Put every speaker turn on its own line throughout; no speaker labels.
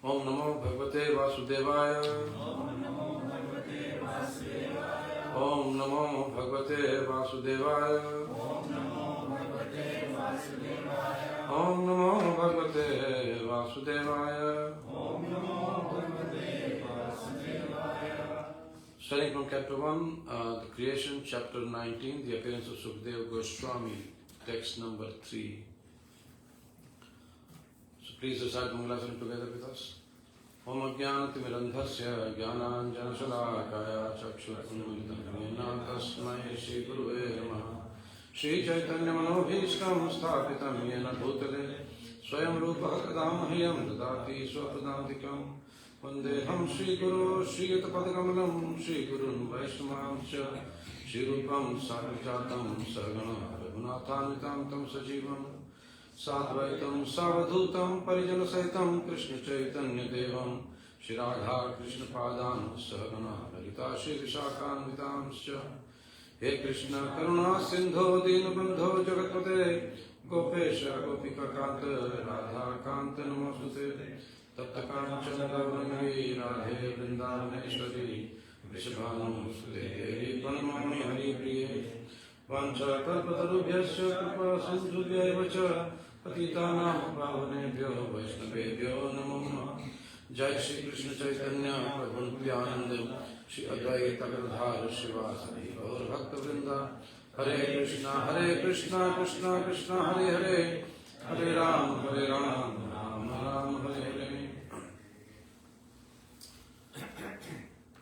Om Namo Bhagavate Vasudevaya. Om Namo Bhagavate Vasudevaya. Om Namo Bhagavate Vasudevaya. Starting from Canto 1, the creation, chapter 19, the appearance of Śukadeva Gosvāmī, text number 3. So please recite Mangalasana together with us. Om Ajnanatimirandhasya Jnananjanashalakaya Chakshurunmilitam Tasmai Shri Guruve Namaha. Shri Chaitanya Manobhishtam Sthapitam Yena Bhutale Swayam Rupa Kadamahyam Dadati Swapadadikam Vandeham Shri Guru Shri Yatapadakamlam Shri Gurun Vaishnavamsya Shri Rupam Sarvajatam Sargana Raghunathanvitam Tam Sajivam Sadvaitam Savadhutam Parijana Saitam Krishna Chaitanya Devam Shri Radha Krishna Padan Sargana Lalita Shri Vishakhanvitamsya He Krishna Karuna Sindho Dinabandho Jagatpate Gopesha Gopika Kanta Radha Kanta Namostute Tapta Kanchana Gaurani Radhe Vrindavaneshwari Vrishabhanusute Heri Panamani Hari Priye Vancha Kalpatarubhyasya Kripa Sindhubhyaevacha Patitanam Pavanebhyo Vaishnavebhyo Namo Namaha. Jai Shri Krishna Chaitanya Prabhu Nityananda Shri Advaita Gadadhar Shivasari Gaur Bhakta Vrinda. Hare Krishna Krishna Krishna Hare Hare Hare Ram Ram Ram Hare Hare.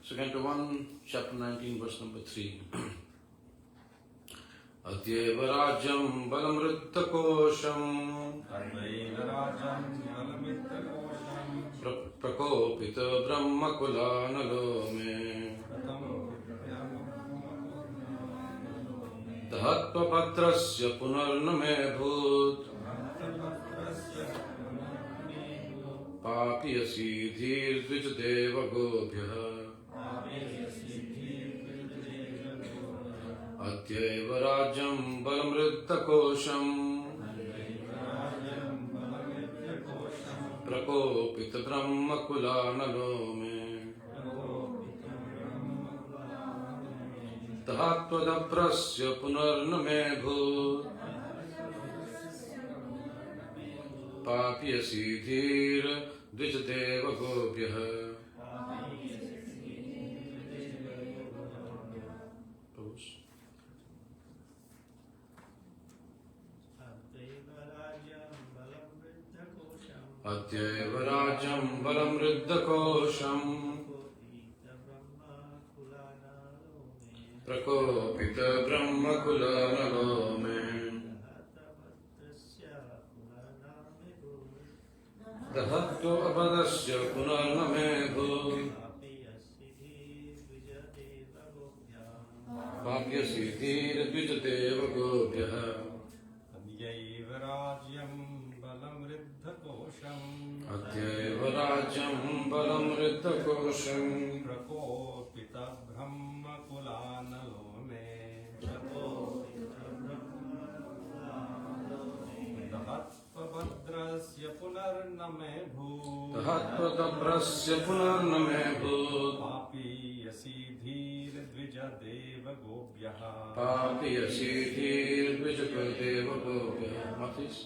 So Canto 1, chapter 19, verse number 3. Atyeva Rajam Balamrittakosham Prakopita Brahmakulanalo me Dhahatva Patrasya Punarname Bhut Papiyasi Dhir Dvijadeva Gobhya Atyeva Rajam Balamrittakosham Prakopita Brahmakulanalo me Dhatvadaprasya Punarname Bhut Papiyasi Dhir Dvijadeva Gobhya. Atyeva Rajam Balamrittakosham Prakopita Brahmakulanalo me Dahatto Abadasya Punarname Bhut Papyasi Dhir Dvijadeva Gobhya. Atyeva Rajam Balamrittakosham
Prakopita Brahmakulanalo me Dhatvadaprasya Punarname Bhut Papiyasi Dhir Dvijadeva Gobhya.
Papiyasi Dhir Dvijadeva Gobhya. Matis.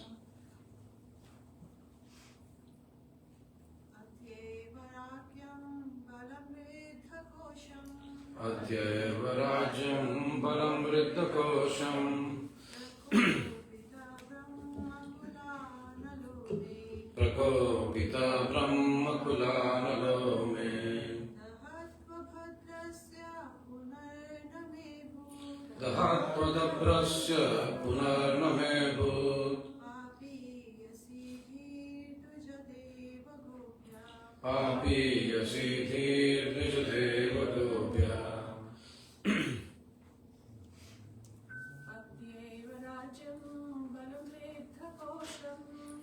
Atyeva Rajam Balamrittakosham Prakopita Brahmakulanalo me Dhatvadaprasya Punarname Bhut Papiyasi Dhir Dvijadeva Gobhya.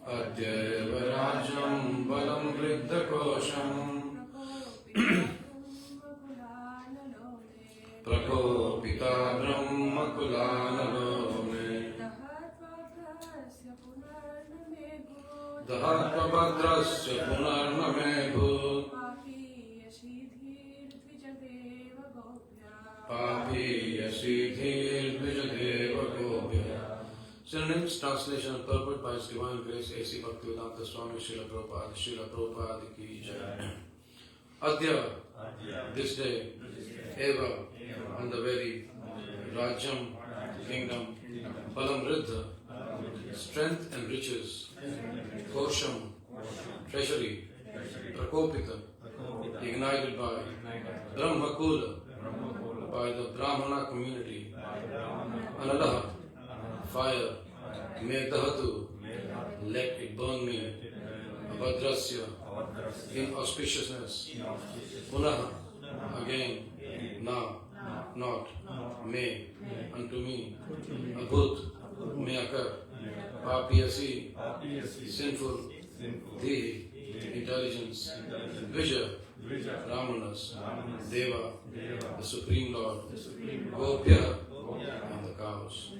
Atyeva Rajam Balamrittakosham Prakopita Brahmakulanalo me Dhatvadaprasya Punarname Synonyms, translation and purport by His Divine Grace A.C. Bhaktivedanta Swami Srila Prabhupada ki jai. Adya, this day, Eva, on the very Rajyam, kingdom, Balam Riddha, strength and riches, Kosham, treasury, Prakopita, ignited by Brahmakula, by the Brahmana community, Analaha, fire, Megdahatu, let it burn me, Abhadrasya, inauspiciousness, Punaha, again, now, not, may, unto me, Abhut, may occur, Papiyasi, sinful, Dhihi, intelligence, Vija, Ramanas, Deva, the Supreme Lord, Gopya, and the cows.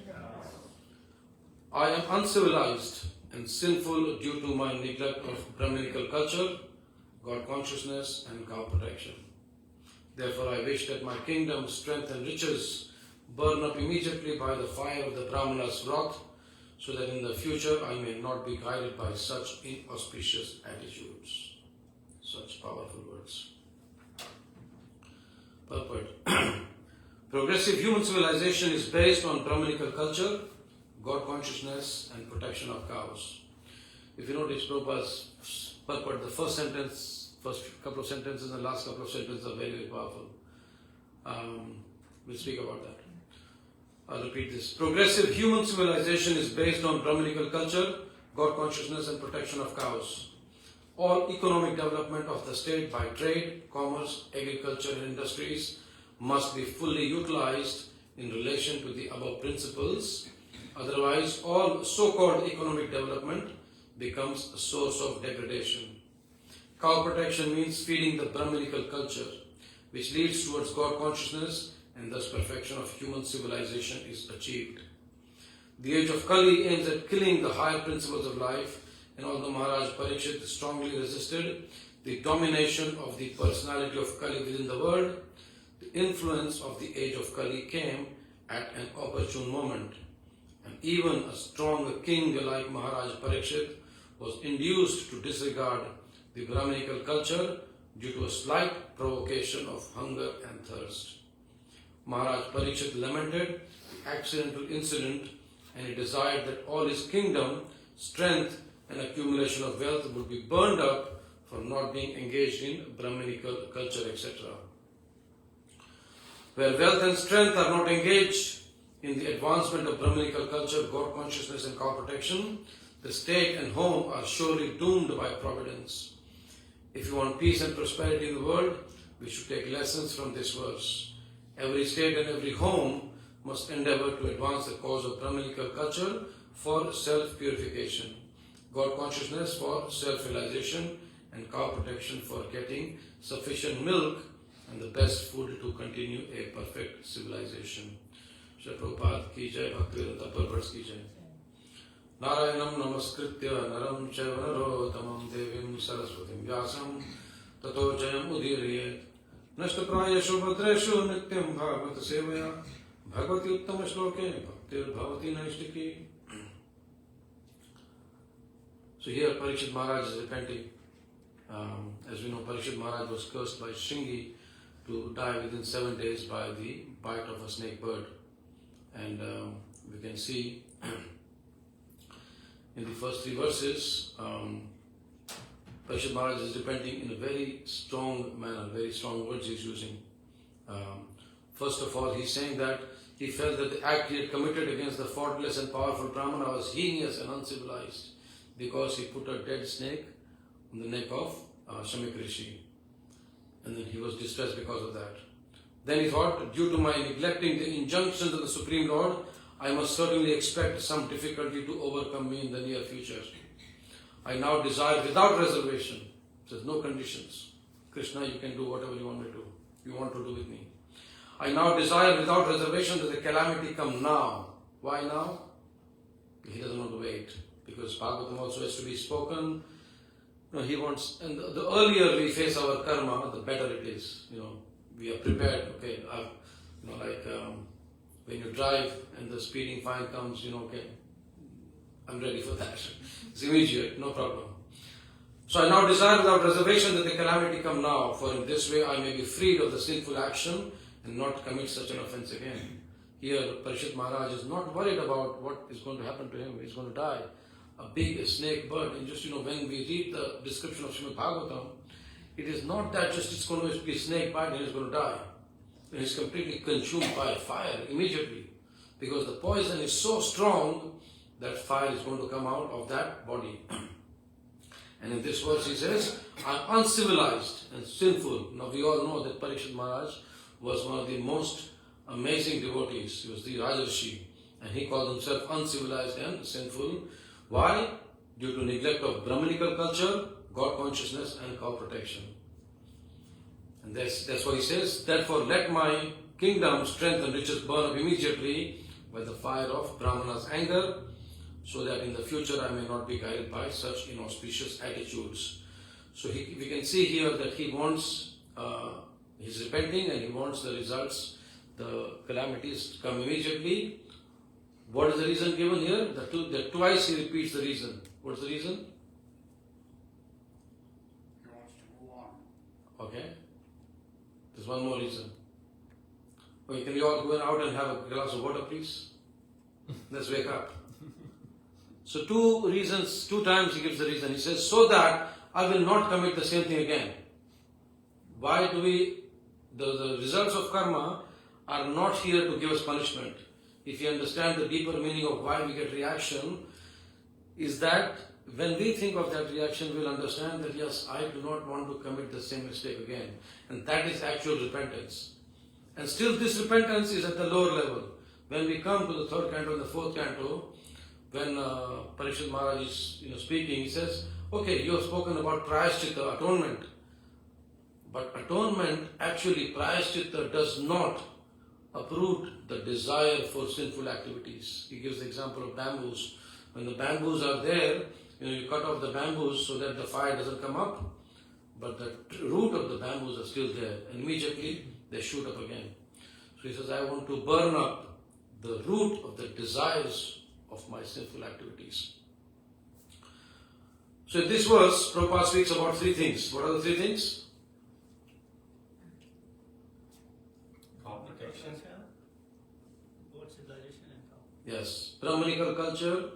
I am uncivilized and sinful due to my neglect of Brahminical culture, God consciousness, and cow protection. Therefore, I wish that my kingdom, strength, and riches burn up immediately by the fire of the Brahmana's wrath, so that in the future I may not be guided by such inauspicious attitudes. Such powerful words. Purport. Progressive human civilization is based on Brahminical culture, God consciousness, and protection of cows. If you notice Prabhupada's purport, the first couple of sentences and the last couple of sentences are very, very powerful. We'll speak about that. I'll repeat this. Progressive human civilization is based on Brahminical culture, God consciousness, and protection of cows. All economic development of the state by trade, commerce, agriculture, and industries must be fully utilized in relation to the above principles. Otherwise, all so-called economic development becomes a source of degradation. Cow protection means feeding the Brahminical culture, which leads towards God consciousness, and thus perfection of human civilization is achieved. The age of Kali aims at killing the higher principles of life, and although Maharaj Parikshit strongly resisted the domination of the personality of Kali within the world, the influence of the age of Kali came at an opportune moment, and even a strong king like Maharaj Parikshit was induced to disregard the Brahminical culture due to a slight provocation of hunger and thirst. Maharaj Parikshit lamented the accidental incident, and he desired that all his kingdom, strength, and accumulation of wealth would be burned up for not being engaged in Brahminical culture, etc. Where wealth and strength are not engaged in the advancement of Brahminical culture, God consciousness, and cow protection, the state and home are surely doomed by providence. If you want peace and prosperity in the world, we should take lessons from this verse. Every state and every home must endeavor to advance the cause of Brahminical culture for self-purification, God consciousness for self-realization, and cow protection for getting sufficient milk and the best food to continue a perfect civilization. Srila Prabhupada ki jai, Bhaktivedanta purports ki jai. Narayanam namaskritya naram chaiva narottamam devim saraswatim vyasam tato jayam udiriyet nashtaprayashu bhadreshu nityam bhagavata sevaya bhagavati uttama shloke bhaktir bhavati naishtiki. So here Parikshit Maharaj is repenting. As we know, Parikshit Maharaj was cursed by Shringi to die within 7 days by the bite of a snake bird. And we can see in the first 3 verses, Parikshit Maharaj is repenting in a very strong manner, very strong words he's using. First of all, he's saying that he felt that the act he had committed against the faultless and powerful Brahmana was heinous and uncivilized, because he put a dead snake on the neck of Shamik Rishi. And then he was distressed because of that. Then he thought, due to my neglecting the injunctions of the Supreme Lord, I must certainly expect some difficulty to overcome me in the near future. I now desire without reservation, there's no conditions. Krishna, you can do whatever you want to do with me. I now desire without reservation that the calamity come now. Why now? He doesn't want to wait, because Bhagavatam also has to be spoken he wants, and the earlier we face our karma, the better it is. We are prepared. Okay, when you drive and the speeding fine comes, okay, I'm ready for that. It's immediate, no problem. So I now desire without reservation that the calamity come now, for in this way I may be freed of the sinful action and not commit such an offense again. Here, Parishit Maharaj is not worried about what is going to happen to him. He's going to die. A big snake bird. And just, when we read the description of Srīmad Bhāgavatam, it is not that just it's going to be a snake bite and he's going to die. And he's completely consumed by fire immediately. Because the poison is so strong that fire is going to come out of that body. And in this verse he says, I'm uncivilized and sinful. Now we all know that Parishit Maharaj was one of the most amazing devotees. He was the Rajarshi. And he called himself uncivilized and sinful. Why? Due to neglect of Brahmanical culture, God consciousness and cow protection. And that's why he says, therefore let my kingdom, strength and riches burn up immediately by the fire of Brahmana's anger, so that in the future I may not be guided by such inauspicious attitudes. So we can see here that he wants, he's repenting and he wants the results, the calamities to come immediately. What is the reason given here? That twice he repeats the reason. What's the reason?
He wants to move on.
Okay. There's one more reason. Okay, can you all go out and have a glass of water, please? Let's wake up. So two reasons, two times he gives the reason. He says, so that I will not commit the same thing again. Why do the results of karma are not here to give us punishment. If you understand the deeper meaning of why we get reaction, is that when we think of that reaction, we'll understand that yes, I do not want to commit the same mistake again. And that is actual repentance. And still this repentance is at the lower level. When we come to the third canto and the fourth canto, when Parishit Maharaj is speaking, he says, okay, you have spoken about prayaschitta, atonement. But atonement, actually, prayaschitta does not uproot the desire for sinful activities. He gives the example of bamboos. When the bamboos are there, you cut off the bamboos so that the fire doesn't come up, but the root of the bamboos are still there, and immediately they shoot up again. So he says, I want to burn up the root of the desires of my sinful activities. So in this verse, Prabhupada speaks about three things. What are the three things?
God civilization and cow.
Yes, Brahmanical culture,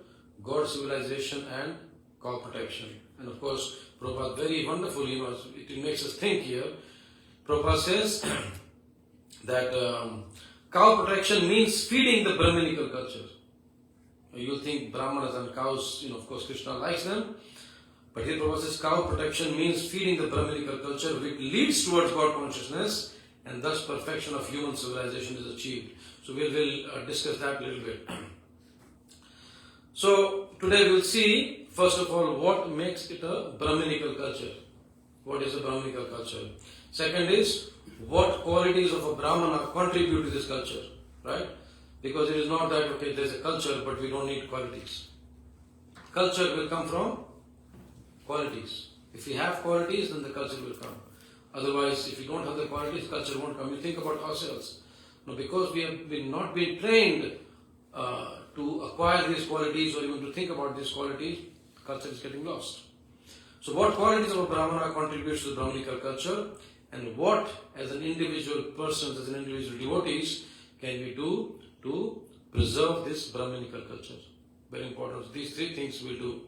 God civilization and cow protection. And of course, Prabhupada very wonderfully, it makes us think here. Prabhupada says that cow protection means feeding the Brahmanical culture. You'll think Brahmanas and cows, of course Krishna likes them. But here Prabhupada says cow protection means feeding the Brahmanical culture, which leads towards God consciousness, and thus perfection of human civilization is achieved. So we will discuss that a little bit. So today we will see, first of all, what makes it a Brahmanical culture. What is a Brahmanical culture? Second is, what qualities of a Brahmana contribute to this culture, right? Because it is not that, okay, there's a culture, but we don't need qualities. Culture will come from qualities. If we have qualities, then the culture will come. Otherwise, if we don't have the qualities, culture won't come. You think about ourselves. Now, because we have not been trained to acquire these qualities or even to think about these qualities, culture is getting lost. So what qualities of a Brahmana contributes to the Brahmanical culture, and what, as an individual person, as an individual devotees, can we do to preserve this Brahmanical culture? Very important. So these three things we'll do.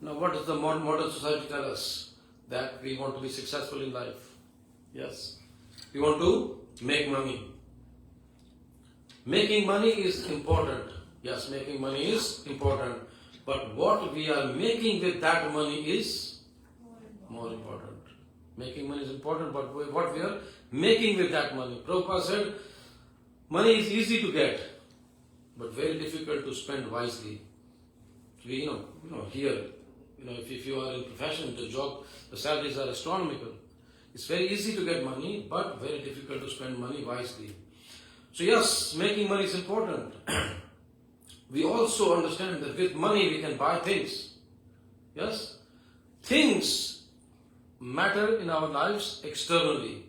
Now, what does the modern society tell us? That we want to be successful in life. Yes. We want to make money. Making money is important. Yes, making money is important. But what we are making with that money is more important. Making money is important, but what we are making with that money. Prabhupada said, money is easy to get, but very difficult to spend wisely. We, here, if you are in profession, the job, the salaries are astronomical. It's very easy to get money, but very difficult to spend money wisely. So yes, making money is important. We also understand that with money we can buy things. Yes? things matter in our lives externally.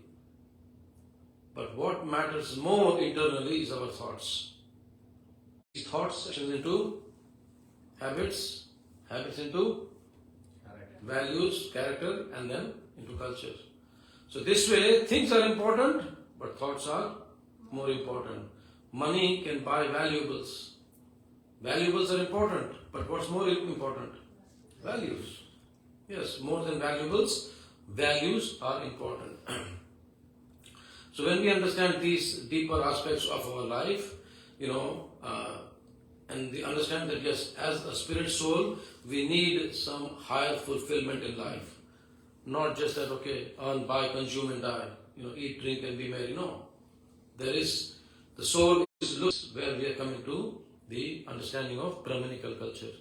But what matters more internally is our thoughts. These thoughts section into habits, habits into values, character, and then into culture. So this way, things are important, but thoughts are more important. Money can buy valuables. Valuables are important, but what's more important? Values. Yes, more than valuables, values are important. So when we understand these deeper aspects of our life, and we understand that yes, as a spirit soul, we need some higher fulfillment in life. Not just that, earn, buy, consume and die. Eat, drink and be merry. No. There is, the soul is where we are coming to the understanding of Brahminical culture.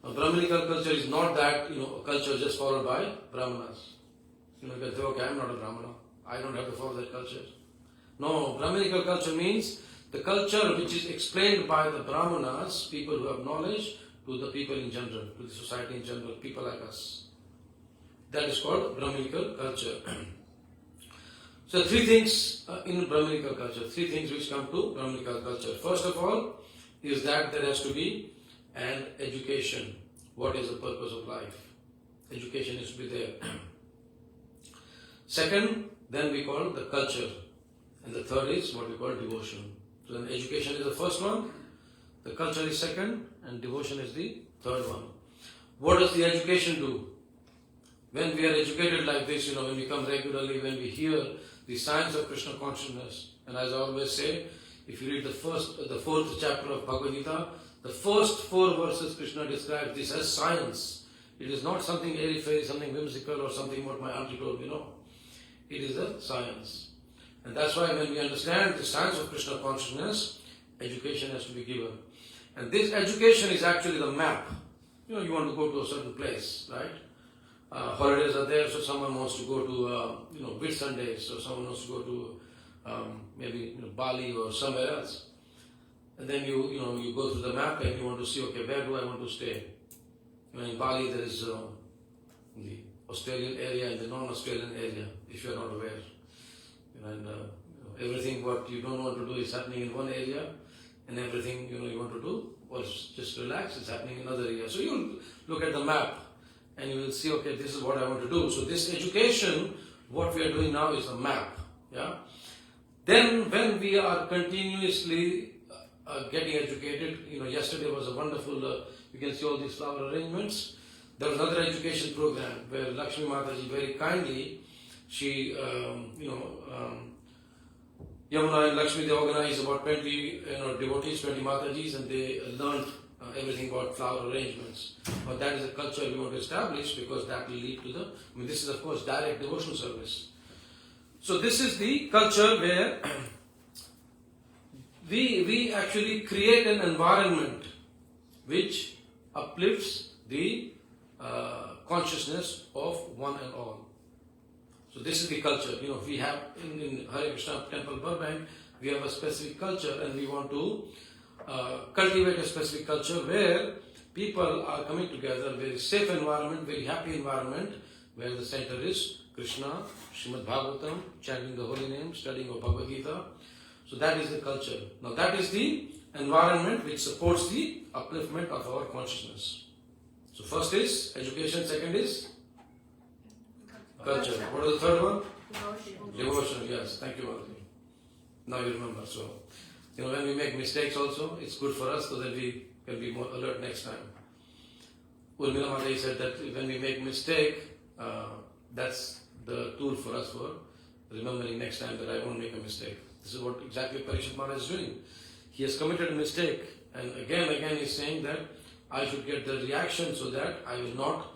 Now, Brahminical culture is not that, a culture just followed by Brahmanas. You can say, I'm not a Brahmana. I don't have to follow that culture. No, Brahminical culture means the culture which is explained by the Brahmanas, people who have knowledge, to the people in general, to the society in general, people like us. That is called Brahminical culture. So three things in Brahminical culture, three things which come to Brahminical culture. First of all is that there has to be an education. What is the purpose of life? Education is to be there. Second, then we call the culture. And the third is what we call devotion. So then education is the first one, the culture is second, and devotion is the third one. What does the education do? When we are educated like this, when we come regularly, when we hear the science of Krishna consciousness, and as I always say, if you read the fourth chapter of Bhagavad Gita, the first 4 verses Krishna describes this as science. It is not something airy-fairy, something whimsical or something what my auntie told me, no. It is a science. And that's why when we understand the science of Krishna consciousness, education has to be given. And this education is actually the map. You want to go to a certain place, right? Holidays are there, so someone wants to go to, Whit Sundays, so someone wants to go to maybe Bali or somewhere else. And then you go through the map and you want to see, where do I want to stay? In Bali there is the Australian area and the non-Australian area, if you are not aware. And everything what you don't want to do is happening in one area, and everything you want to do or just relax is happening in another area. So you'll look at the map and you will see, this is what I want to do. So this education, what we are doing now is a map. Yeah. Then when we are continuously getting educated, yesterday was a wonderful, you can see all these flower arrangements. There was another education program where Lakshmi Mataji very kindly, she, Yamuna and Lakshmi, they organized about 20 devotees, 20 Matajis, and they learned everything about flower arrangements. But that is a culture we want to establish because that will lead to this is of course direct devotional service. So this is the culture where we actually create an environment which uplifts the consciousness of one and all. So this is the culture. We have in harekrishnatempeburbank, we have a specific culture, and we want to cultivate a specific culture where people are coming together, very safe environment, very happy environment, where the center is Krishna, srimadbhagavatam, chanting the holy name, studying of Bhagavad Gita. So that is the culture. Now that is the environment which supports the upliftment of our consciousness. So first is education, second is culture. What is the third one? Devotion, yes. Thank you, Madhuri. Now you remember. So, when we make mistakes also, it's good for us so that we can be more alert next time. Urmila Mataji said that when we make mistake, that's the tool for us for remembering next time that I won't make a mistake. This is what exactly Parikshit Maharaj is doing. He has committed a mistake, and again he's saying that I should get the reaction so that I will not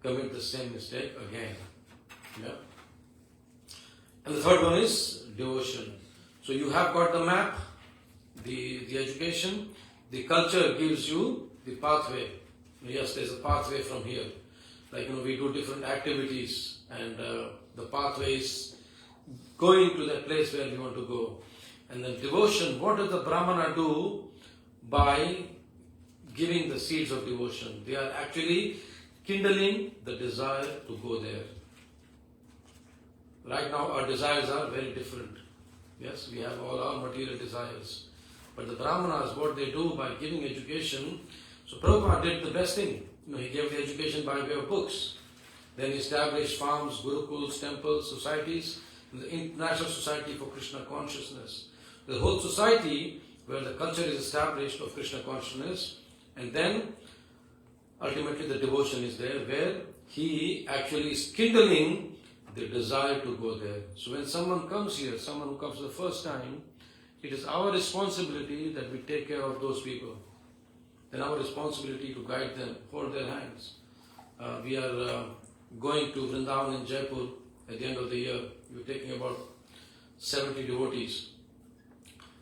commit the same mistake again. Yeah. And the third one is devotion. So you have got the map, the education, the culture gives you the pathway. Yes, there's a pathway from here. Like, we do different activities and the pathway is going to that place where we want to go. And then devotion, what does the Brahmana do by giving the seeds of devotion? They are actually kindling the desire to go there. Right now our desires are very different. Yes, we have all our material desires. But the Brahmanas, what they do by giving education, so Prabhupada did the best thing. He gave the education by way of books. Then he established farms, gurukuls, temples, societies, the International Society for Krishna Consciousness. The whole society where the culture is established of Krishna consciousness, and then ultimately the devotion is there where he actually is kindling the desire to go there. So when someone comes here, someone who comes for the first time, it is our responsibility that we take care of those people. Then our responsibility to guide them, hold their hands. We are going to Vrindavan in Jaipur at the end of the year. We're taking about 70 devotees.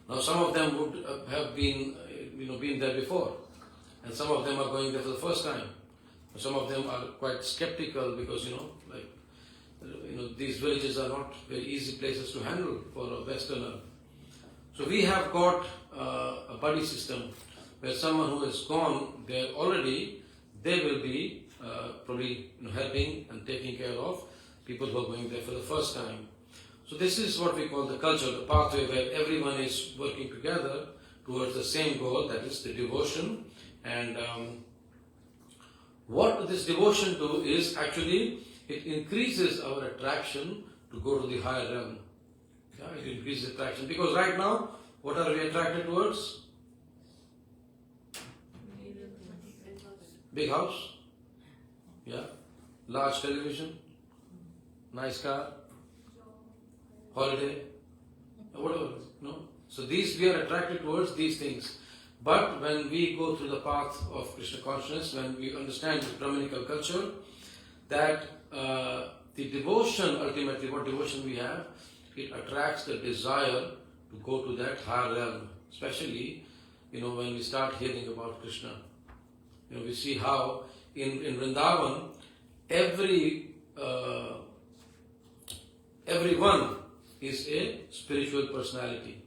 Now some of them would have been there before, and some of them are going there for the first time. Some of them are quite skeptical because these villages are not very easy places to handle for a Westerner. So we have got a buddy system where someone who has gone there already, they will be probably helping and taking care of people who are going there for the first time. So this is what we call the culture, the pathway where everyone is working together towards the same goal, that is the devotion. And what this devotion do is actually it increases our attraction to go to the higher realm. Yeah, it increases attraction because right now, what are we attracted towards? Big house, yeah, large television, nice car, holiday, whatever, no? So we are attracted towards these things. But when we go through the path of Krishna consciousness, when we understand the Brahminical culture, that the devotion, ultimately what devotion we have, it attracts the desire to go to that higher realm. Especially, when we start hearing about Krishna. We see how in Vrindavan, everyone is a spiritual personality.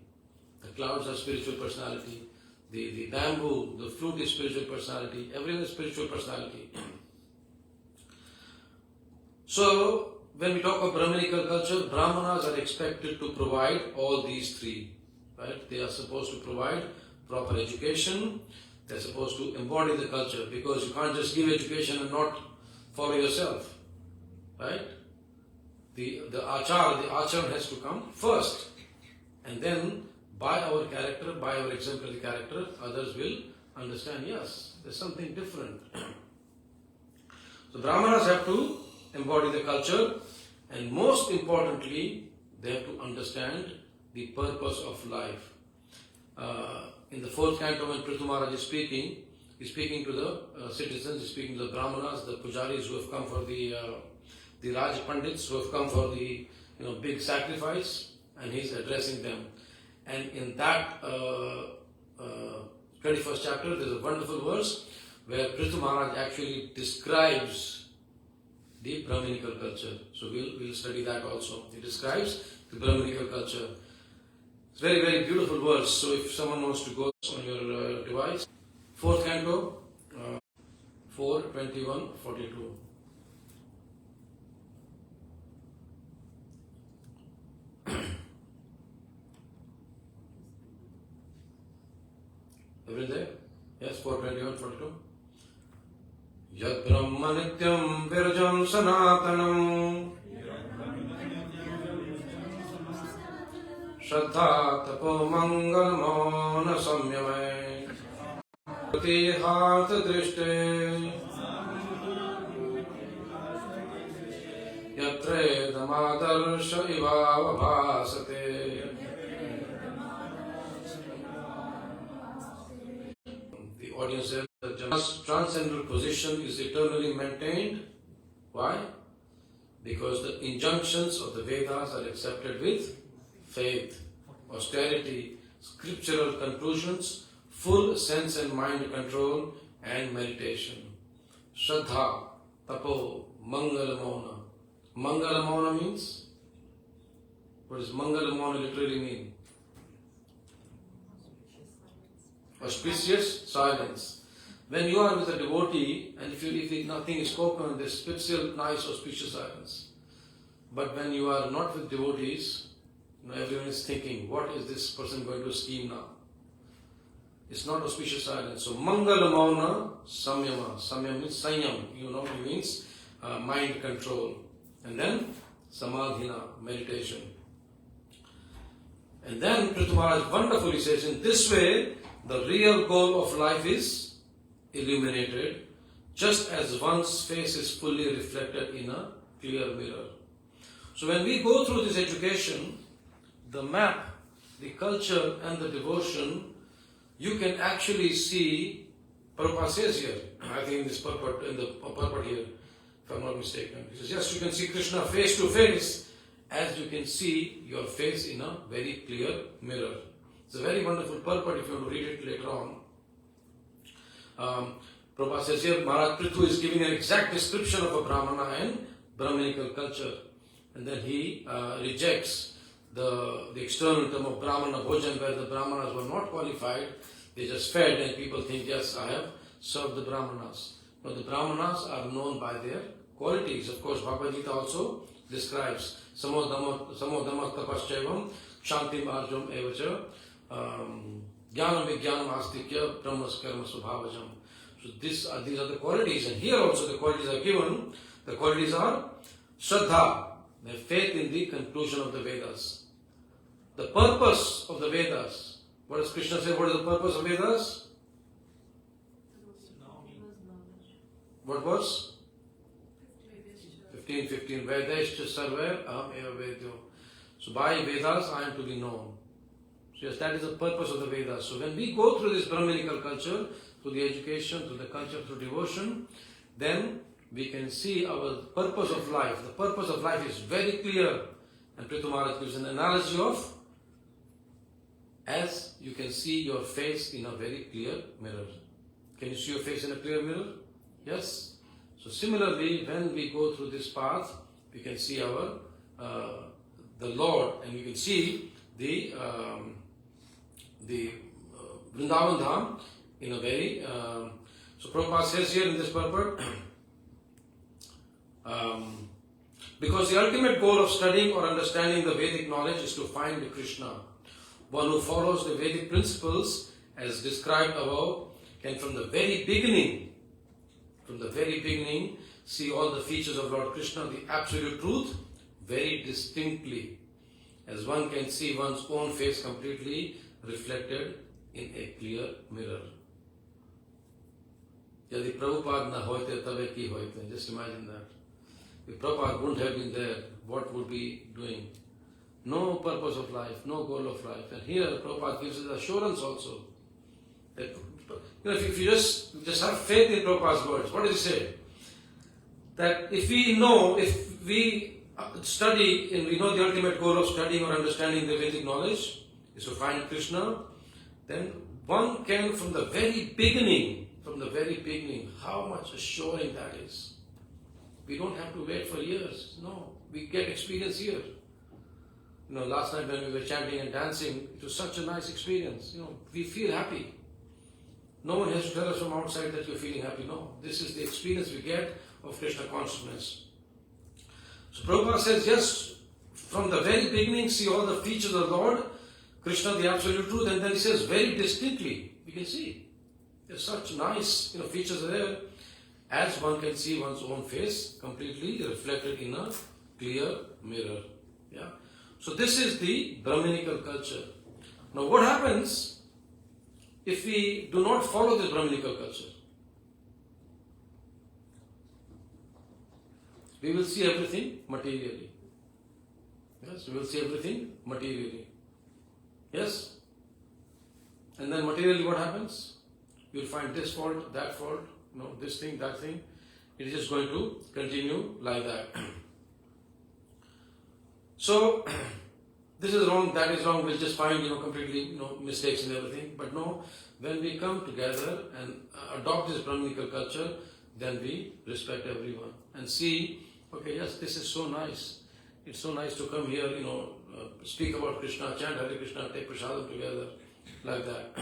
The clouds are spiritual personality. The bamboo, the flute is spiritual personality. Everyone is spiritual personality. So, when we talk of Brahminical culture, Brahmanas are expected to provide all these three. Right? They are supposed to provide proper education. They are supposed to embody the culture, because you can't just give education and not follow yourself. Right? The acharan has to come first. And then by our character, by our exemplary character, others will understand, yes, there's something different. So Brahmanas have to embody the culture, and most importantly, they have to understand the purpose of life. In the 4th canto, when Prithu Maharaj is speaking, he's speaking to the citizens, he's speaking to the Brahmanas, the pujaris who have come for the Raj Pandits, who have come for the big sacrifice, and he's addressing them. And in that 21st chapter, there's a wonderful verse where Prithu Maharaj actually describes the Brahminical culture. So we'll study that also. He describes the Brahminical culture. It's very, very beautiful verse. So if someone wants to go on your device, 4th canto, 4:21-42. Everyone there? Yes, 4:21-42. Yad Brahma Nityam Virajam Sanatanam Shraddha Tapo Mangal Mona Samyame Prati Hatha Drishte Yatre Damadarsha Ivava Bhasate. The audience said that the transcendental position is eternally maintained. Why? Because the injunctions of the Vedas are accepted with faith, austerity, scriptural conclusions, full sense and mind control, and meditation. Shraddha, Tapo, Mangalamona. Mangalamona means? What does Mangalamona literally mean? Auspicious silence. when you are with a devotee and if nothing is spoken, there's still nice auspicious silence. But when you are not with devotees, everyone is thinking, what is this person going to scheme now? It's not auspicious silence. So Mangala Mauna Samyama. Samyama means Sanyam. It means mind control. And then Samadhina, meditation. And then Prithu Maharaj wonderfully says, in this way, the real goal of life is illuminated, just as one's face is fully reflected in a clear mirror. So when we go through this education, the map, the culture and the devotion, you can actually see, Prabhupada says here, I think in this purport, here, if I'm not mistaken, he says, yes, you can see Krishna face to face, as you can see your face in a very clear mirror. It's a very wonderful purport if you want to read it later on. Prabhupada says here, Maharaj Prithu is giving an exact description of a Brahmana and Brahminical culture. And then he rejects the external term of Brahmana Bhojan, where the Brahmanas were not qualified. They just fed and people think, yes, I have served the Brahmanas. But the Brahmanas are known by their qualities. Of course, Bhagavad Gita also describes Samodhamma tapaschavam Shantim Arjam Evacha Jnanam Vijnanam Astikya Brahmas Karma Subhavajam. So these are the qualities, and here also the qualities are given. The qualities are Shraddha, the faith in the conclusion of the Vedas. The purpose of the Vedas. What does Krishna say? What is the purpose of Vedas? What was? 15. Vedescha sarve aham eva vedyo. So by Vedas I am to be known. So yes, that is the purpose of the Vedas. So when we go through this Brahminical culture, through the education, through the culture, through devotion, then we can see our purpose of life. The purpose of life is very clear. And Prithu Maharaj gives an analogy of, as you can see your face in a very clear mirror. Can you see your face in a clear mirror? Yes. So similarly, when we go through this path, we can see our the Lord, and we can see the Vrindavan Dham in a very. So Prabhupada says here in this purport, because the ultimate goal of studying or understanding the Vedic knowledge is to find Krishna. One who follows the Vedic principles as described above can from the very beginning, see all the features of Lord Krishna, the absolute truth, very distinctly, as one can see one's own face completely reflected in a clear mirror. Yadi Prabhupada na hoite tabe ki hoite. Just imagine that. If Prabhupada wouldn't have been there, what would we be doing? No purpose of life, no goal of life. And here Prabhupada gives us assurance also. That, if you just have faith in Prabhupada's words, what does he say? That if we study and we know the ultimate goal of studying or understanding the Vedic knowledge is to find Krishna, then one can from the very beginning, how much assuring that is. We don't have to wait for years. No, we get experience here. Last night when we were chanting and dancing, it was such a nice experience. We feel happy. No one has to tell us from outside that you're feeling happy. No, this is the experience we get of Krishna consciousness. So Prabhupada says, yes, from the very beginning, see all the features of the Lord, Krishna, the absolute truth, and then he says very distinctly, we can see. There's such nice features there, as one can see one's own face completely reflected in a clear mirror. Yeah. So this is the Brahminical culture. Now what happens if we do not follow this Brahminical culture? We will see everything materially. Yes, we will see everything materially. Yes? And then materially what happens? You will find this fault, that fault, this thing, that thing. It is just going to continue like that. So, this is wrong, that is wrong, we'll just find, completely, mistakes and everything. But no, when we come together and adopt this Brahminical culture, then we respect everyone and see, okay, yes, this is so nice. It's so nice to come here, speak about Krishna, chant Hare Krishna, take prasadam together, like that.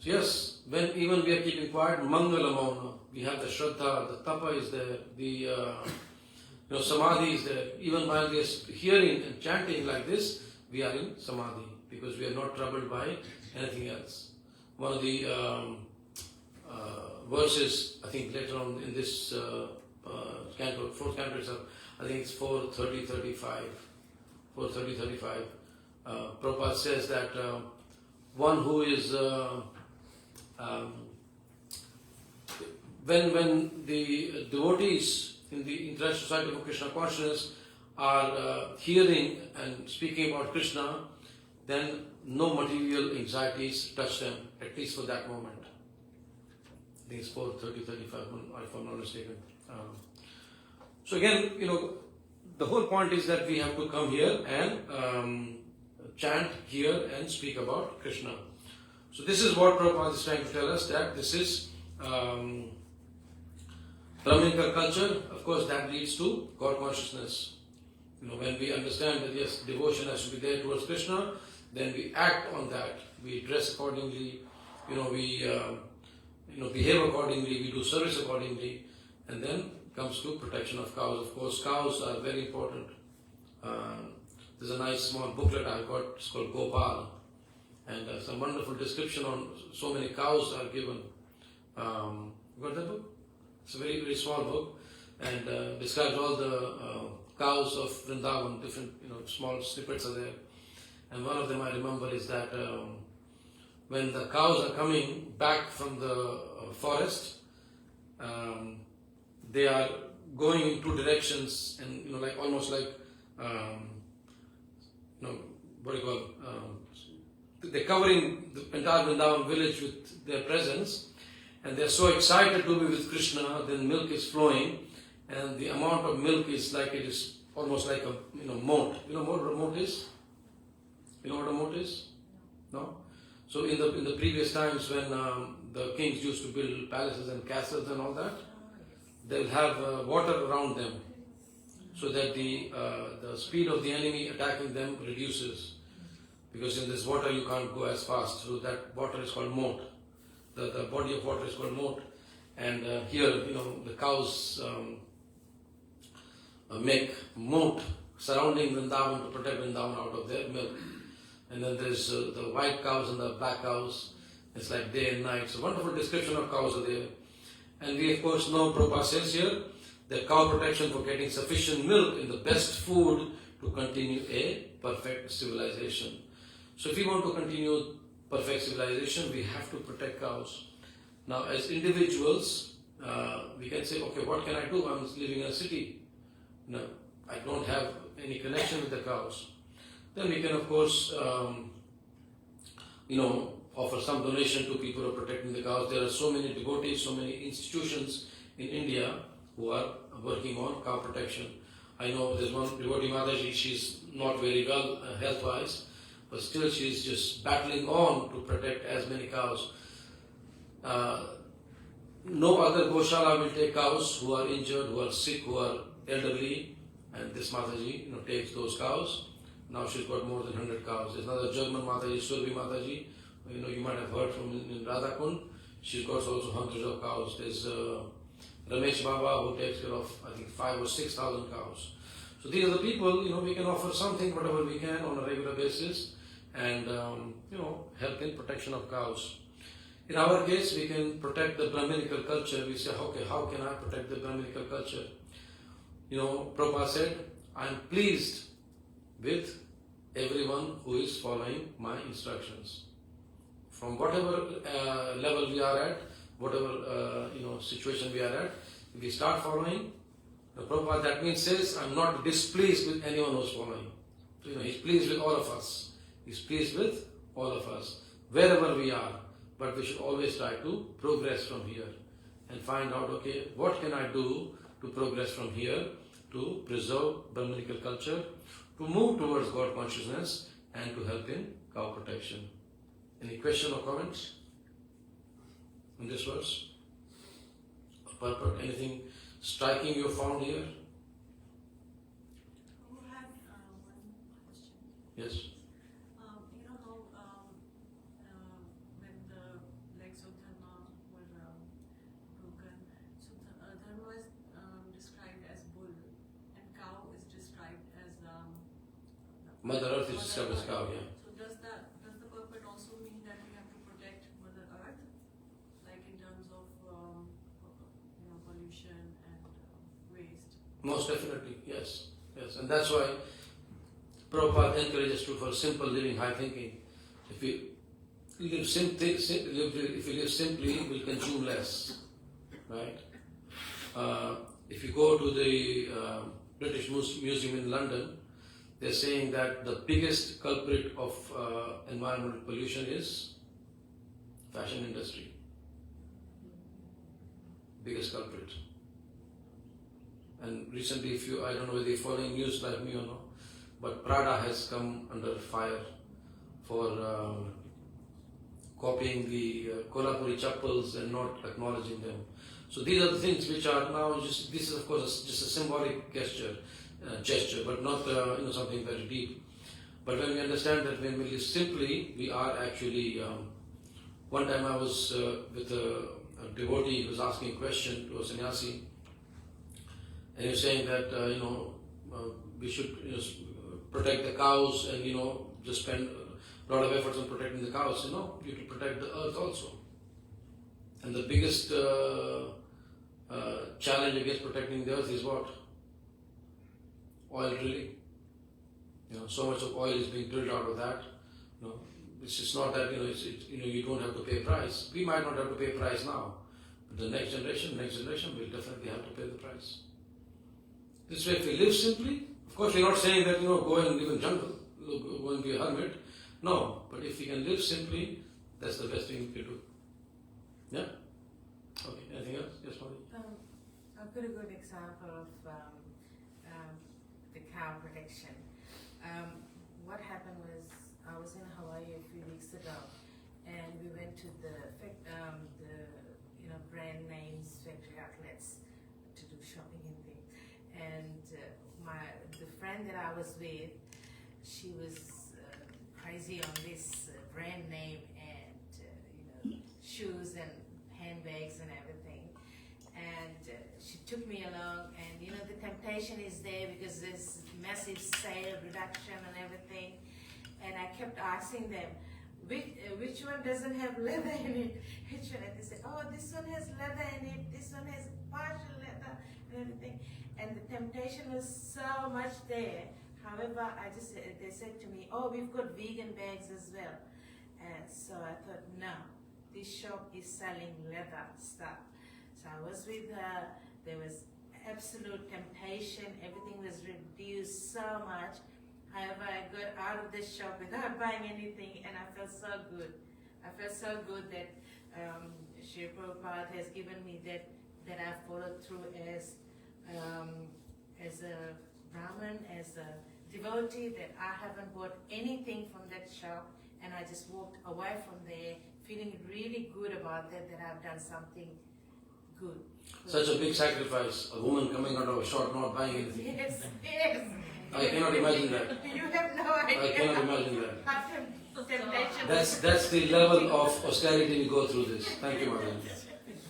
So yes, when even we are keeping quiet, Mangala Mauna, we have the Shraddha, the Tapa is there, the Samadhi is there. Even while we are hearing and chanting like this, we are in Samadhi because we are not troubled by anything else. One of the verses, I think later on in this canto, fourth canto itself, I think it's 4:30:35. 4:30:35. Prabhupada says that one who is when the devotees in the International Society of Krishna Consciousness are hearing and speaking about Krishna, then no material anxieties touch them, at least for that moment. I think it's 4:30:35, if I'm not mistaken. So again, the whole point is that we have to come here and chant, hear and speak about Krishna. So this is what Prabhupada is trying to tell us, that this is Brahminical culture. Of course, that leads to God consciousness. When we understand that yes, devotion has to be there towards Krishna, then we act on that. We dress accordingly, we behave accordingly, we do service accordingly, and then comes to protection of cows. Of course, cows are very important. There's a nice small booklet I've got, it's called Gopal, and some wonderful description on so many cows are given. You got that book? It's a very, very small book, and describes all the cows of Vrindavan, different, small snippets are there. And one of them I remember is that when the cows are coming back from the forest, they are going in two directions, and almost like what do you call? They're covering the entire Vrindavan village with their presence, and they're so excited to be with Krishna. Then milk is flowing, and the amount of milk is like it is almost like a moat. You know what a moat is? You know what a moat is? No. So in the previous times when the kings used to build palaces and castles and all that, they'll have water around them, so that the speed of the enemy attacking them reduces. Because in this water you can't go as fast, so that water is called moat. The body of water is called moat, and here the cows make moat surrounding Vrindavan to protect Vrindavan out of their milk. And then there's the white cows and the black cows. It's like day and night. So wonderful description of cows are there. And we of course know, Prabhupada says here, that cow protection for getting sufficient milk in the best food to continue a perfect civilization. So if we want to continue perfect civilization, we have to protect cows. Now as individuals, we can say, okay, what can I do? I'm living in a city. No, I don't have any connection with the cows. Then we can of course, offer some donation to people who are protecting the cows. There are so many devotees, so many institutions in India who are working on cow protection. I know there's one devotee Mataji, she's not very well health-wise, but still she's just battling on to protect as many cows. No other Goshala will take cows who are injured, who are sick, who are elderly, and this Mataji takes those cows. Now she's got more than 100 cows. There's another German Mataji, Survi Mataji, you might have heard from in Radhakund. She's got also hundreds of cows. There's Ramesh Baba who takes care of, I think, 5,000 or 6,000 cows. So these are the people, we can offer something, whatever we can on a regular basis, and, help in protection of cows. In our case, we can protect the Brahminical culture. We say, okay, how can I protect the Brahminical culture? Prabhupada said, I am pleased with everyone who is following my instructions. From whatever level we are at, whatever situation we are at, if we start following, Prabhupada, that means says, I'm not displeased with anyone who's following. So, He's pleased with all of us. He's pleased with all of us, wherever we are. But we should always try to progress from here and find out, okay, what can I do to progress from here to preserve Brahminical culture, to move towards God consciousness, and to help in cow protection. Any question or comments on this verse? Or purport? Anything striking you found here?
Who had one question?
Yes.
When the
Mother Earth is described as cow, yeah.
So does the purport also mean that we have to protect Mother Earth, like in terms of pollution and waste?
Most definitely, yes. Yes. And that's why Prabhupada encourages to for simple living, high thinking. If you live simply, we'll consume less. Right? If you go to the British Museum in London, they're saying that the biggest culprit of environmental pollution is fashion industry. Biggest culprit. And recently, I don't know whether you're following news like me or not, but Prada has come under fire for copying the Kolhapuri chappals and not acknowledging them. So these are the things which are now this is of course just a symbolic gesture, but not something very deep. But when we understand that when we live simply, we are actually. One time I was with a devotee who was asking a question to a sannyasi, and he was saying that we should protect the cows and just spend a lot of efforts on protecting the cows. You have to protect the earth also. And the biggest challenge against protecting the earth is what? Oil drilling. So much of oil is being drilled out of that. It's not that you don't have to pay a price. We might not have to pay a price now, but the next generation will definitely have to pay the price. This way, if we live simply, of course, we're not saying that go and live in jungle, go and be a hermit. No, but if we can live simply, that's the best thing we can do. Yeah. Okay. Anything else? Yes, Molly.
I've got a good example of the cow protection. What happened was I was in Hawaii a few weeks ago, and we went to the brand names factory outlets to do shopping and things. And the friend that I was with, she was crazy on this brand name and shoes and handbags and everything. And she took me along, and the temptation is there because there's massive sale reduction and everything. And I kept asking them, which one doesn't have leather in it? Which one? And they said, oh, this one has leather in it, this one has partial leather and everything. And the temptation was so much there. However, they said to me, oh, we've got vegan bags as well. And so I thought, no, this shop is selling leather stuff. So I was with her, there was absolute temptation, everything was reduced so much. However, I got out of this shop without buying anything, and I felt so good. I felt so good that Sri Prabhupada has given me that I followed through as a Brahmin, as a devotee, that I haven't bought anything from that shop, and I just walked away from there feeling really good about that I've done something good.
Such a big sacrifice, a woman coming out of a shop not buying anything.
Yes.
I cannot imagine that.
You have no idea.
I cannot imagine that.
Temptation.
That's the level of austerity we go through this. Thank you, Madam.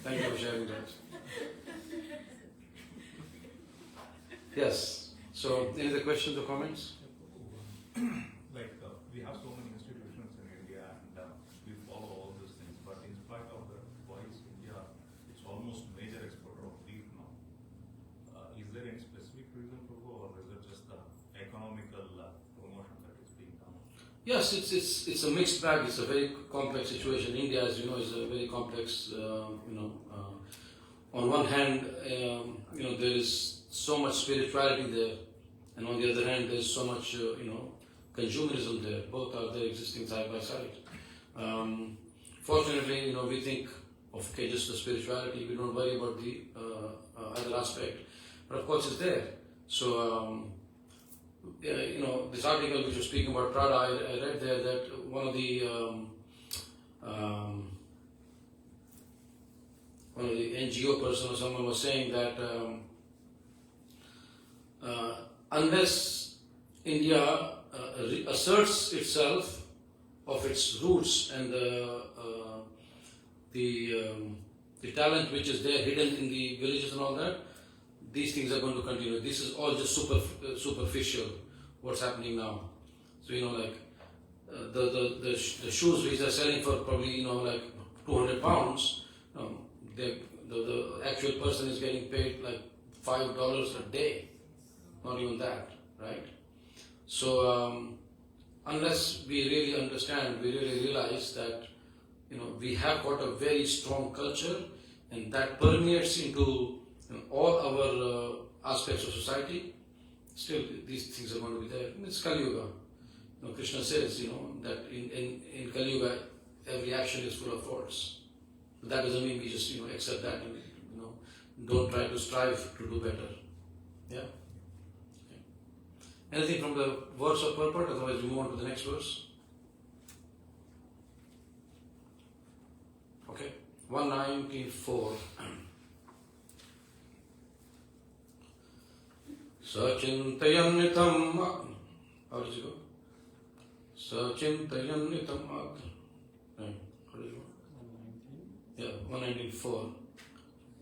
Thank you for sharing that. Yes. So, any other questions or comments?
We have so many institutions in India and we follow all these things, but in spite of the wise India, it's almost major exporter of beef now. Is there any specific reason to go, or is it just the economical promotion that is being done?
Yes, it's a mixed bag. It's a very complex situation. India, as you know, is a very complex. On one hand, there is so much spirituality there, and on the other hand, there is so much, consumerism there. Both are there existing side by side. Fortunately, we think of just the spirituality. We don't worry about the other aspect, but of course, it's there. So. This article which was speaking about Prada, I read there that one of the NGO person or someone was saying that unless India asserts itself of its roots and the talent which is there hidden in the villages and all that, these things are going to continue. This is all just superficial, what's happening now. So like the shoes which are selling for probably like 200 pounds, the actual person is getting paid like $5 a day, not even that, right? So unless we really understand, we really realize that we have got a very strong culture, and that permeates into all our aspects of society, still these things are going to be there. It's Kali Yuga. Krishna says, that in Kali Yuga, every action is full of faults. But that doesn't mean we just, accept that and, don't try to strive to do better. Yeah? Okay. Anything from the verse of purport? Otherwise, we move on to the next verse. Okay. 194. Sachintayanitam. How does it go? Sachintayanitam. How does it go? Yeah, 194.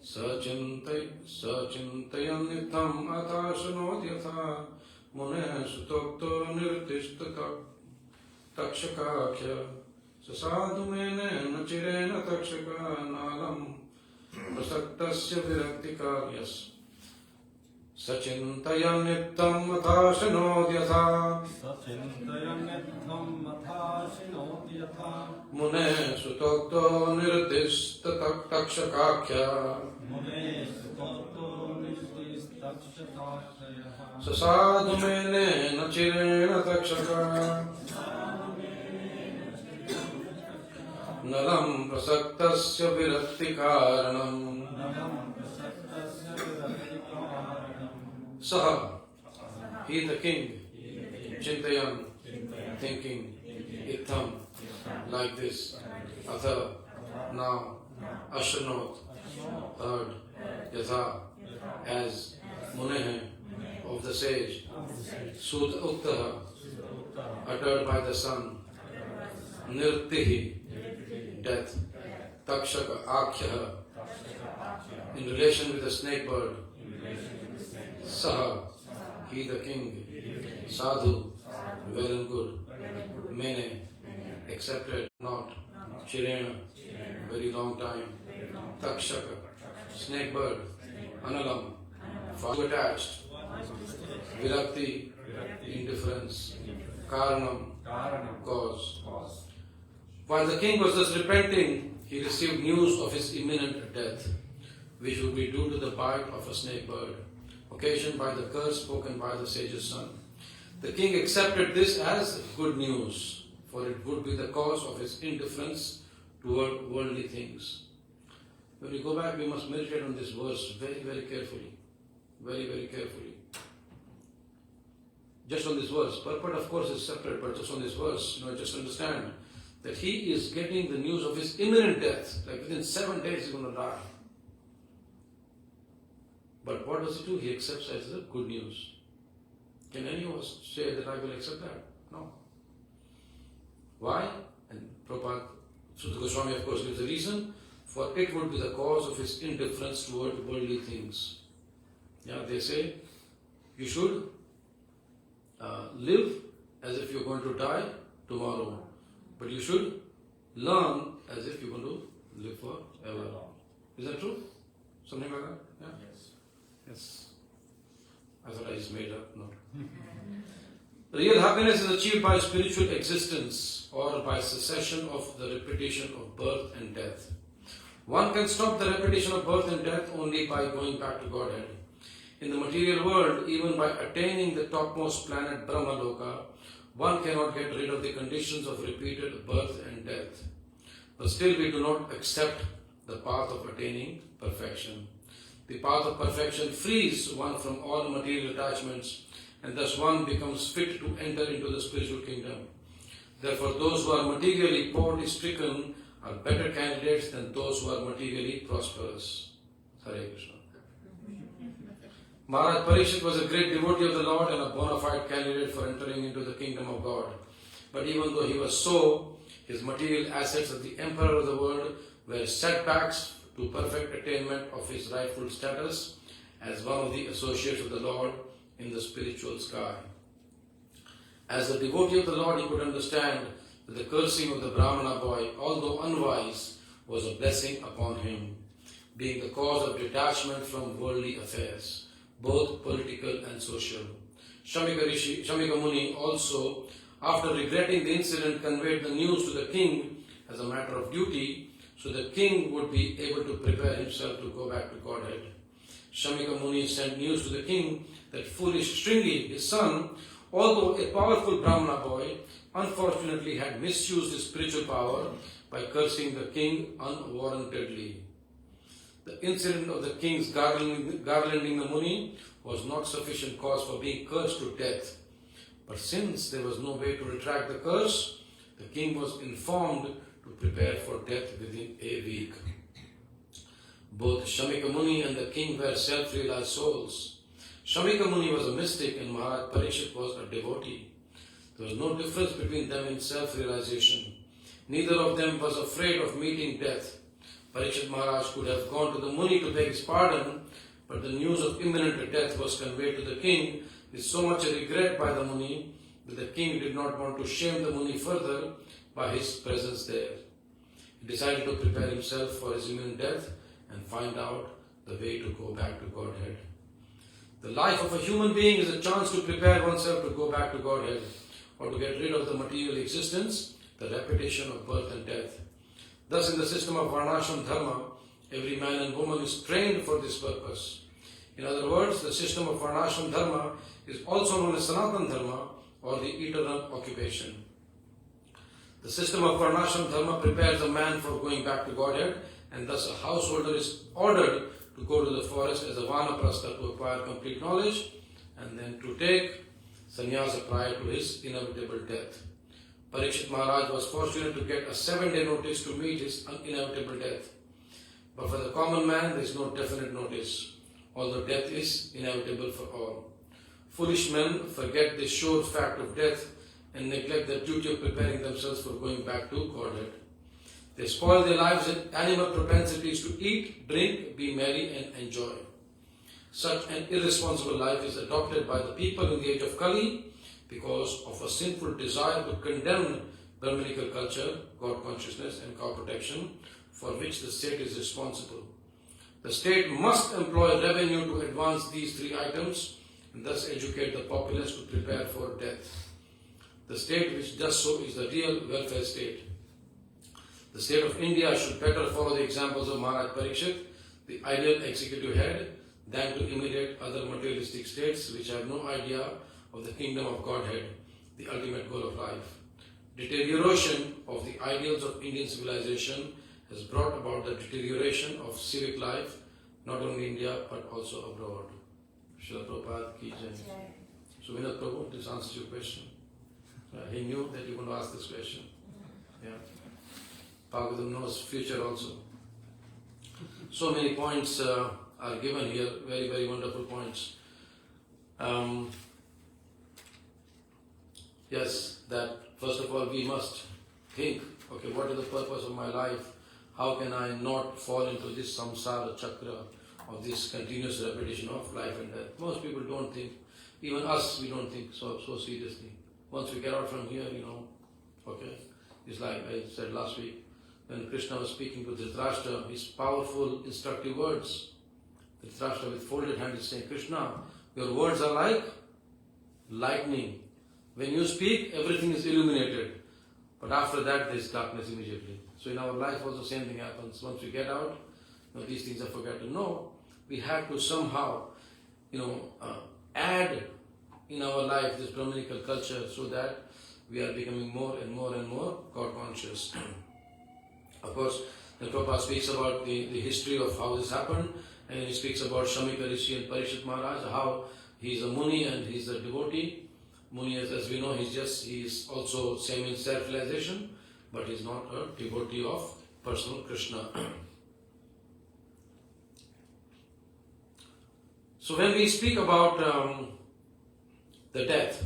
Sachintayanitam atashanod yatha mune sutokto nirtishtaka takshakakhya sasadu mene nachirena takshaka nalam prasaktasya viraktika. Sachintayanitam atashanod yatha mune sutokto nirtishtaka takshakakhya sasadu mene nachirena takshaka nalam prasaktasya virakti karanam. Saha, he the king, Chintayan, thinking, Itham, like this, Atha, now, Ashanot, heard, Yatha, as Munehe, of the sage, Sud Uktaha, uttered by the sun, Nirtihi, death, Takshaka Akhyaha, in relation with the snake bird, Saha, he the king, Sadhu, well and good, Mene, accepted not, Chirena, very long time, Takshaka, snake bird, Analam, far attached, Virakti, indifference, Karanam, cause. While the king was thus repenting, he received news of his imminent death, which would be due to the bite of a snake bird, occasioned by the curse spoken by the sage's son. The king accepted this as good news, for it would be the cause of his indifference toward worldly things. When we go back, we must meditate on this verse very, very carefully. Very, very carefully. Just on this verse. Purport, of course, is separate, but just on this verse, just understand that he is getting the news of his imminent death. Like within 7 days, he's going to die. But what does he do? He accepts as the good news. Can any of us say that I will accept that? No. Why? And Prabhupada, Sutta Gosvāmī, of course, gives a reason. For it would be the cause of his indifference toward worldly things. Yeah, they say you should live as if you're going to die tomorrow. But you should learn as if you're going to live forever. Is that true? Something like that? Yeah? Yes. I thought I just made up. No. Real happiness is achieved by spiritual existence or by cessation of the repetition of birth and death. One can stop the repetition of birth and death only by going back to Godhead. In the material world, even by attaining the topmost planet Brahmaloka, one cannot get rid of the conditions of repeated birth and death. But still we do not accept the path of attaining perfection. The path of perfection frees one from all material attachments, and thus one becomes fit to enter into the spiritual kingdom. Therefore, those who are materially poverty stricken are better candidates than those who are materially prosperous. Hare Krishna. Maharaj Parikshit was a great devotee of the Lord and a bona fide candidate for entering into the kingdom of God. But even though he was so, his material assets of the emperor of the world were setbacks to perfect attainment of his rightful status as one of the associates of the Lord in the spiritual sky. As a devotee of the Lord, he could understand that the cursing of the Brahmana boy, although unwise, was a blessing upon him, being the cause of detachment from worldly affairs, both political and social. Shamika Muni also, after regretting the incident, conveyed the news to the king as a matter of duty, so the king would be able to prepare himself to go back to Godhead. Shamika Muni sent news to the king that foolish Shringi, his son, although a powerful Brahmana boy, unfortunately had misused his spiritual power by cursing the king unwarrantedly. The incident of the king's garlanding the Muni was not sufficient cause for being cursed to death. But since there was no way to retract the curse, the king was informed to prepare for death within a week. Both Shamika Muni and the king were self-realized souls. Shamika Muni was a mystic and Maharaj Parikshit was a devotee. There was no difference between them in self-realization. Neither of them was afraid of meeting death. Parikshit Maharaj could have gone to the Muni to beg his pardon, but the news of imminent death was conveyed to the king with so much regret by the Muni that the king did not want to shame the Muni further by his presence there. He decided to prepare himself for his imminent death and find out the way to go back to Godhead. The life of a human being is a chance to prepare oneself to go back to Godhead or to get rid of the material existence, the repetition of birth and death. Thus, in the system of Varnashram Dharma, every man and woman is trained for this purpose. In other words, the system of Varnashram Dharma is also known as Sanatana Dharma or the eternal occupation. The system of Varnashram Dharma prepares a man for going back to Godhead, and thus a householder is ordered to go to the forest as a vanaprastha to acquire complete knowledge and then to take sannyasa prior to his inevitable death. Parikshit Maharaj was fortunate to get a 7-day notice to meet his inevitable death. But for the common man, there is no definite notice, although death is inevitable for all. Foolish men forget the sure fact of death and neglect the duty of preparing themselves for going back to Godhead. They spoil their lives with animal propensities to eat, drink, be merry and enjoy. Such an irresponsible life is adopted by the people in the age of Kali because of a sinful desire to condemn Brahminical culture, God consciousness and cow protection, for which the state is responsible. The state must employ revenue to advance these 3 items and thus educate the populace to prepare for death. The state which does so is the real welfare state. The state of India should better follow the examples of Maharaj Parikshit, the ideal executive head, than to imitate other materialistic states which have no idea of the kingdom of Godhead, the ultimate goal of life. Deterioration of the ideals of Indian civilization has brought about the deterioration of civic life, not only in India but also abroad. Srila Prabhupada ki jai. So Vinod Prabhu, this answers your question. He knew that you were going to ask this question. Yeah. Bhagavatam knows future also. So many points are given here, very, very wonderful points. Yes, that first of all we must think, okay, what is the purpose of my life? How can I not fall into this samsara chakra of this continuous repetition of life and death? Most people don't think, even us, we don't think so seriously. Once we get out from here, okay, it's like I said last week, when Krishna was speaking to Dhritarashtra, his powerful instructive words, Dhritarashtra with folded hands is saying, Krishna, your words are like lightning. When you speak, everything is illuminated. But after that, there is darkness immediately. So in our life also the same thing happens. Once we get out, these things are forgotten. No, we have to somehow, add in our life this Brahminical culture so that we are becoming more and more and more God conscious. Of course, the Prabhupada speaks about the history of how this happened, and he speaks about Shamika Rishi and Parikshit Maharaj, how he is a Muni and he is a devotee. Muni, as we know, he is also same in self-realization, but he is not a devotee of personal Krishna. So when we speak about the death,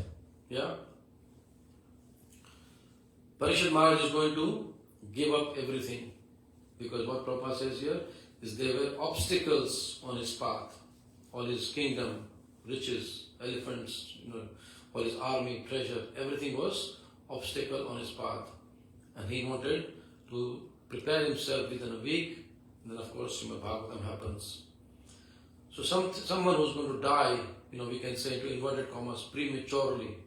Parikshit Maharaj is going to give up everything, because what Prabhupada says here is there were obstacles on his path, all his kingdom, riches, elephants, all his army, treasure, everything was obstacle on his path. And he wanted to prepare himself within a week. And then of course Srimad Bhagavatam happens. So someone who's going to die, we can say into inverted commas, prematurely.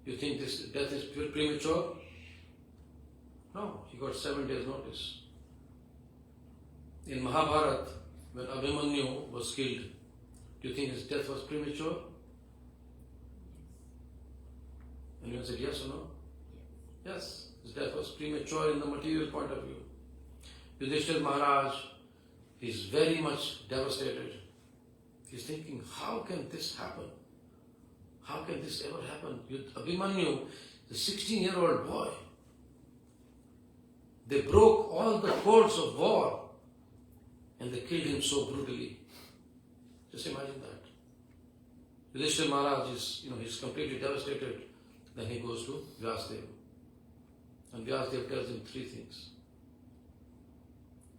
You think this death is premature? No, he got 7 days notice. In Mahabharata, when Abhimanyu was killed, do you think his death was premature? Anyone said yes or no? Yes, his death was premature in the material point of view. Yudhishthira Maharaj is very much devastated. He's thinking, how can this happen? How can this ever happen? Abhimanyu, the 16-year-old boy, they broke all the codes of war and they killed him so brutally. Just imagine that. Yudhishthira Maharaj is, he's completely devastated. Then he goes to Vyasadeva. And Vyasadeva tells him 3 things.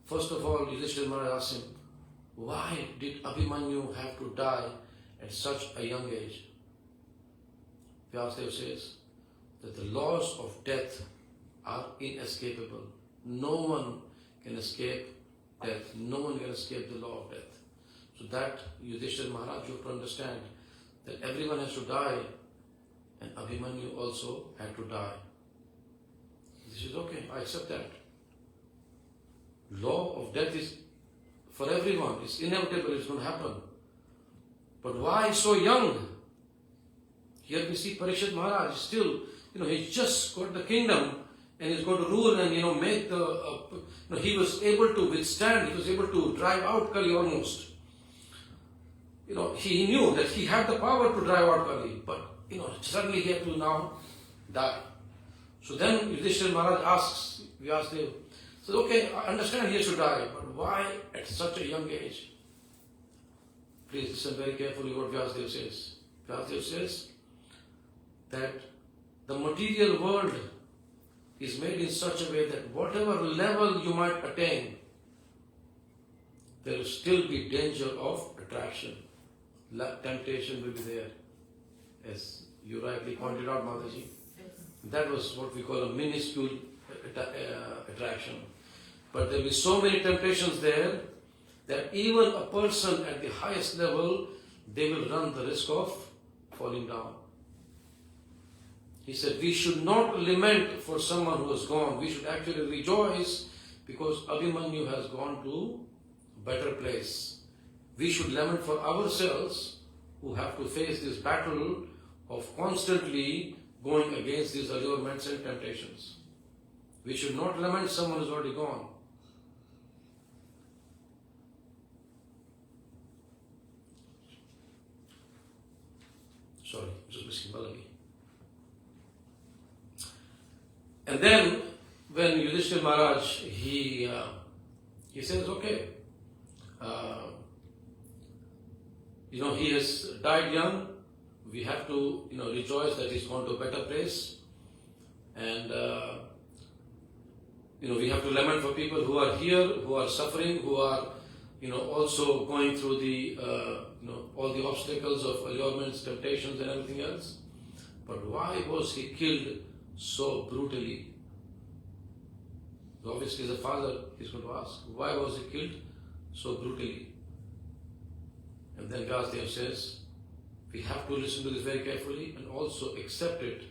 First of all, Yudhishthira Maharaj asks him, why did Abhimanyu have to die at such a young age? Vyasadeva says that the laws of death are inescapable. No one can escape death. No one can escape the law of death. So that Yudhishthira Maharaj, you have to understand that everyone has to die, and Abhimanyu also had to die. This is okay, I accept that. Law of death is for everyone. It's inevitable, it's going to happen. But why so young? Here we see Parikshit Maharaj still, he's just got the kingdom and he's going to rule and, make the, he was able to withstand, he was able to drive out Kali almost. He knew that he had the power to drive out Kali, but, suddenly he had to now die. So then Yudhishthira Maharaj asks Vyasadeva, says, okay, I understand he has to die, but why at such a young age? Please listen very carefully what Vyasadeva says. Vyasadeva says that the material world is made in such a way that whatever level you might attain, there will still be danger of attraction. Temptation will be there. As you rightly pointed out, Mataji. That was what we call a minuscule attraction. But there will be so many temptations there that even a person at the highest level, they will run the risk of falling down. He said, we should not lament for someone who has gone. We should actually rejoice because Abhimanyu has gone to a better place. We should lament for ourselves who have to face this battle of constantly going against these allurements and temptations. We should not lament someone who is already gone. Sorry, just missing Malavi. And then, when Yudhishthira Maharaj, he says, okay, he has died young, we have to, rejoice that he's gone to a better place. And, we have to lament for people who are here, who are suffering, who are, also going through the, all the obstacles of allurements, temptations and everything else. But why was he killed so brutally? Obviously, as a father, he's going to ask, why was he killed so brutally? And then Vyasadeva says, we have to listen to this very carefully and also accept it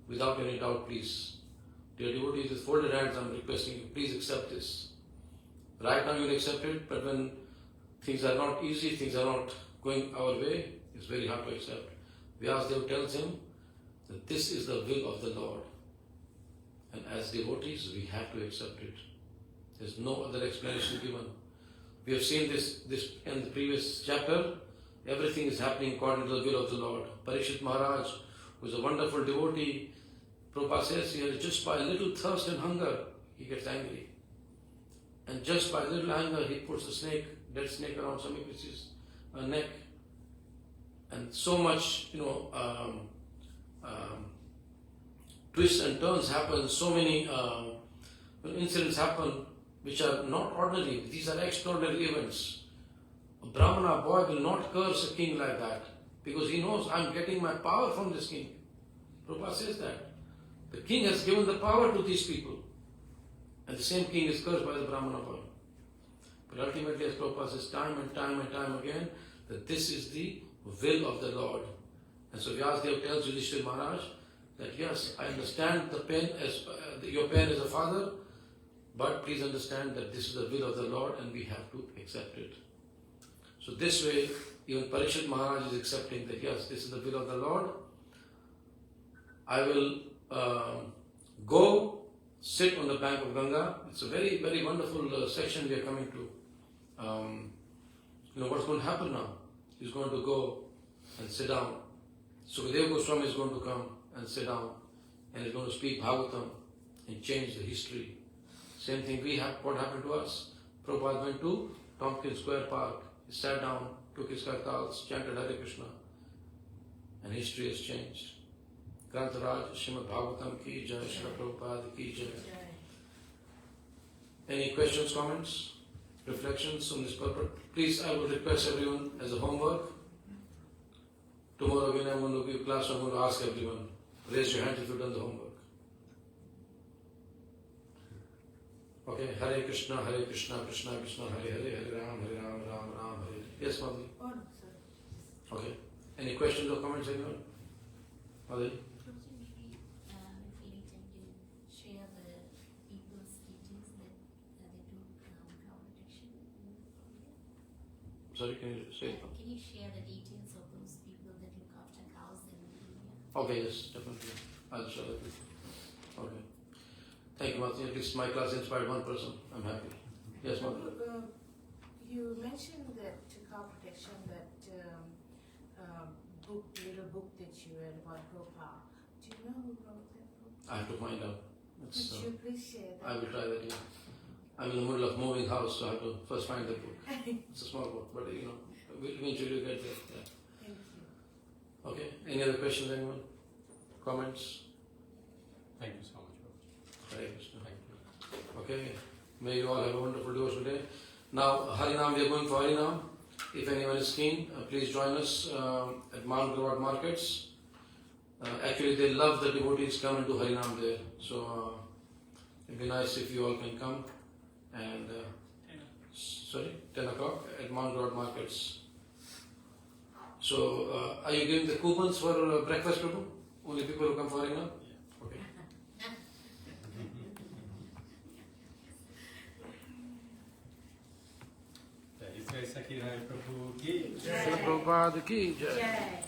without any doubt, please. Dear devotees, with folded hands, I'm requesting you, please accept this. Right now you'll accept it, but when things are not easy, things are not going our way, it's very hard to accept. Vyasadeva tells him that this is the will of the Lord. And as devotees, we have to accept it. There's no other explanation given. We have seen this in the previous chapter. Everything is happening according to the will of the Lord. Parikshit Maharaj, who is a wonderful devotee, Prabhupada says here, just by a little thirst and hunger, he gets angry. And just by a little anger, he puts a dead snake around Samikrish's neck. And so much, twists and turns happen, so many incidents happen which are not ordinary. These are extraordinary events. A Brahmana boy will not curse a king like that. because he knows I'm getting my power from this king. Prabhupada says that. The king has given the power to these people. And the same king is cursed by the Brahmana boy. But ultimately, as Prabhupada says time and time and time again, that this is the will of the Lord. And so Vyasadeva tells Yudhishthira Maharaj that yes, I understand the pain as your pain as a father, but please understand that this is the will of the Lord and we have to accept it. So this way, even Parikshit Maharaj is accepting that yes, this is the will of the Lord. I will go sit on the bank of Ganga. It's a very, very wonderful section we are coming to. What's going to happen now? He's going to go and sit down. Śukadeva Gosvāmī is going to come and sit down and he's going to speak Bhāgavatam and change the history. Same thing what happened to us. Prabhupada went to Tompkins Square Park. He sat down, took his kartals, chanted Harekrishna, and history has changed. Canto, srimadbhagavatam ki jai, Śrīla Prabhupada ki jai. Any questions, comments, reflections on this purpose? Please, I would request everyone as a homework. Tomorrow when I'm going to give class, I'm going to ask everyone, raise your hand if you've done the homework. Okay, Hare Krishna, Krishna Krishna, Hare Hare, Hare Ram, Ram, Ram Hare. Yes, Madhu?
Oh, no, sir.
Okay. Any questions or comments, anyone? Madhu?
Maybe if any time you share the people's details that they do cow protection in India.
Sorry, can you say it?
Can you share the details of those people that look after cows in India?
Okay, yes, definitely. I'll share that with you. Okay. Thank you, Madhu. At least my class inspired one person. I'm happy. Yes, Madhu?
You mentioned that to cow protection, that little book that you read about Prabhupada. Do you know who wrote that book?
I have to find out.
Could you please share that?
I will try that, yeah. I'm in the middle of moving house, so I have to first find the book. It's a small book, but we'll eventually get there. Yeah.
Thank you.
Okay. Any other questions, anyone? Comments?
Thank you so much, Prabhuji.
Hare Krishna.
Thank you.
Okay. May you all have a wonderful devotional day. Now, Harinam, we are going for Harinam. If anyone is keen, please join us at Mount Grawad Markets. Actually, they love the devotees come and do Harinam there. So, it'd be nice if you all can come. And, 10 o'clock at Mount Grawad Markets. So, are you giving the coupons for breakfast, Prabhu? Only people who come for Harinam? Okay.
Jai Saki Rai Prabhu ki
Prabhupada ki jai.
Jai.